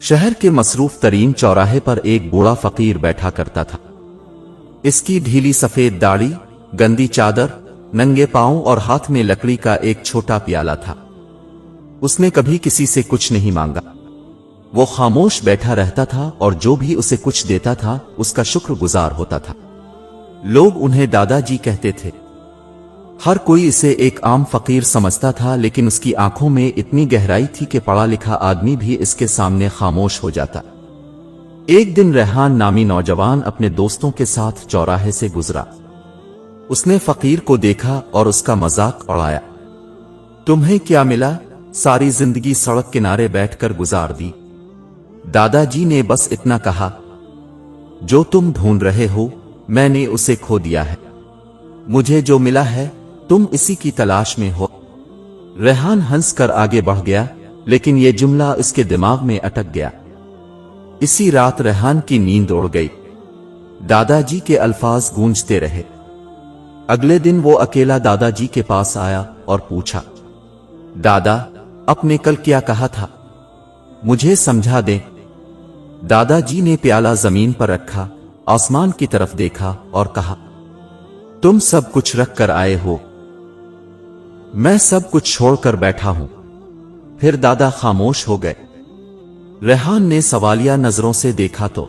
شہر کے مصروف ترین چوراہے پر ایک بوڑھا فقیر بیٹھا کرتا تھا۔ اس کی ڈھیلی سفید داڑھی، گندی چادر، ننگے پاؤں اور ہاتھ میں لکڑی کا ایک چھوٹا پیالہ تھا۔ اس نے کبھی کسی سے کچھ نہیں مانگا۔ وہ خاموش بیٹھا رہتا تھا اور جو بھی اسے کچھ دیتا تھا اس کا شکر گزار ہوتا تھا۔ لوگ انہیں دادا جی کہتے تھے۔ ہر کوئی اسے ایک عام فقیر سمجھتا تھا، لیکن اس کی آنکھوں میں اتنی گہرائی تھی کہ پڑھا لکھا آدمی بھی اس کے سامنے خاموش ہو جاتا۔ ایک دن ریحان نامی نوجوان اپنے دوستوں کے ساتھ چوراہے سے گزرا۔ اس نے فقیر کو دیکھا اور اس کا مذاق اڑایا۔ تمہیں کیا ملا؟ ساری زندگی سڑک کنارے بیٹھ کر گزار دی۔ دادا جی نے بس اتنا کہا، جو تم ڈھونڈ رہے ہو میں نے اسے کھو دیا ہے۔ مجھے جو ملا ہے تم اسی کی تلاش میں ہو۔ ریحان ہنس کر آگے بڑھ گیا، لیکن یہ جملہ اس کے دماغ میں اٹک گیا۔ اسی رات ریحان کی نیند اڑ گئی۔ دادا جی کے الفاظ گونجتے رہے۔ اگلے دن وہ اکیلا دادا جی کے پاس آیا اور پوچھا، دادا آپ نے کل کیا کہا تھا؟ مجھے سمجھا دیں۔ دادا جی نے پیالہ زمین پر رکھا، آسمان کی طرف دیکھا اور کہا، تم سب کچھ رکھ کر آئے ہو، میں سب کچھ چھوڑ کر بیٹھا ہوں۔ پھر دادا خاموش ہو گئے۔ ریحان نے سوالیہ نظروں سے دیکھا تو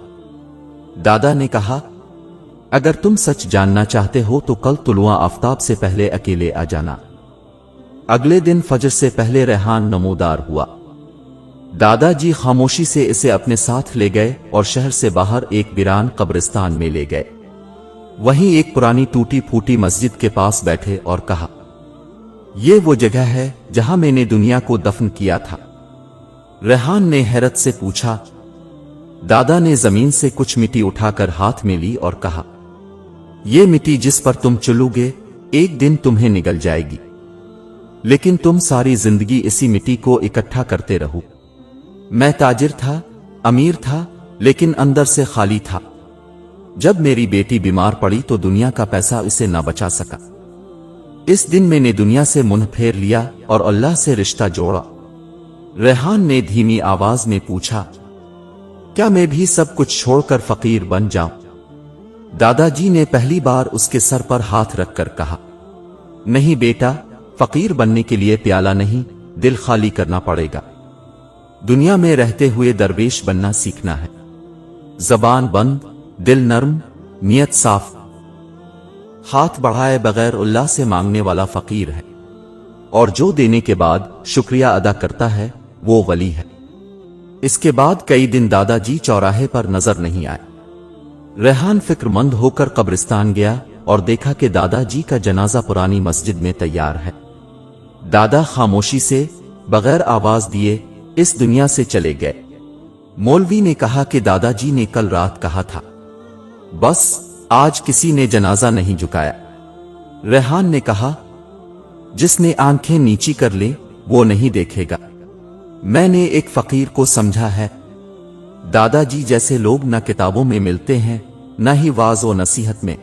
دادا نے کہا، اگر تم سچ جاننا چاہتے ہو تو کل طلوع آفتاب سے پہلے اکیلے آ جانا۔ اگلے دن فجر سے پہلے ریحان نمودار ہوا۔ دادا جی خاموشی سے اسے اپنے ساتھ لے گئے اور شہر سے باہر ایک ویران قبرستان میں لے گئے۔ وہیں ایک پرانی ٹوٹی پھوٹی مسجد کے پاس بیٹھے اور کہا، یہ وہ جگہ ہے جہاں میں نے دنیا کو دفن کیا تھا۔ ریحان نے حیرت سے پوچھا۔ دادا نے زمین سے کچھ مٹی اٹھا کر ہاتھ میں لی اور کہا، یہ مٹی جس پر تم چلو گے ایک دن تمہیں نگل جائے گی، لیکن تم ساری زندگی اسی مٹی کو اکٹھا کرتے رہو۔ میں تاجر تھا، امیر تھا، لیکن اندر سے خالی تھا۔ جب میری بیٹی بیمار پڑی تو دنیا کا پیسہ اسے نہ بچا سکا۔ اس دن میں نے دنیا سے منہ پھیر لیا اور اللہ سے رشتہ جوڑا۔ ریحان نے دھیمی آواز میں پوچھا، کیا میں بھی سب کچھ چھوڑ کر فقیر بن جاؤں؟ دادا جی نے پہلی بار اس کے سر پر ہاتھ رکھ کر کہا، نہیں بیٹا، فقیر بننے کے لیے پیالہ نہیں، دل خالی کرنا پڑے گا۔ دنیا میں رہتے ہوئے درویش بننا سیکھنا ہے۔ زبان بند، دل نرم، نیت صاف، ہاتھ بڑھائے بغیر اللہ سے مانگنے والا فقیر ہے، اور جو دینے کے بعد شکریہ ادا کرتا ہے وہ ولی ہے۔ اس کے بعد کئی دن دادا جی چوراہے پر نظر نہیں آئے۔ ریحان فکر مند ہو کر قبرستان گیا اور دیکھا کہ دادا جی کا جنازہ پرانی مسجد میں تیار ہے۔ دادا خاموشی سے بغیر آواز دیے اس دنیا سے چلے گئے۔ مولوی نے کہا کہ دادا جی نے کل رات کہا تھا، بس آج کسی نے جنازہ نہیں جھکایا۔ ریحان نے کہا، جس نے آنکھیں نیچی کر لیں وہ نہیں دیکھے گا۔ میں نے ایک فقیر کو سمجھا ہے۔ دادا جی جیسے لوگ نہ کتابوں میں ملتے ہیں نہ ہی واعظ و نصیحت میں۔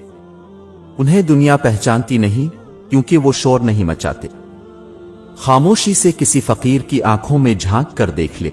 انہیں دنیا پہچانتی نہیں کیونکہ وہ شور نہیں مچاتے۔ خاموشی سے کسی فقیر کی آنکھوں میں جھانک کر دیکھ لے۔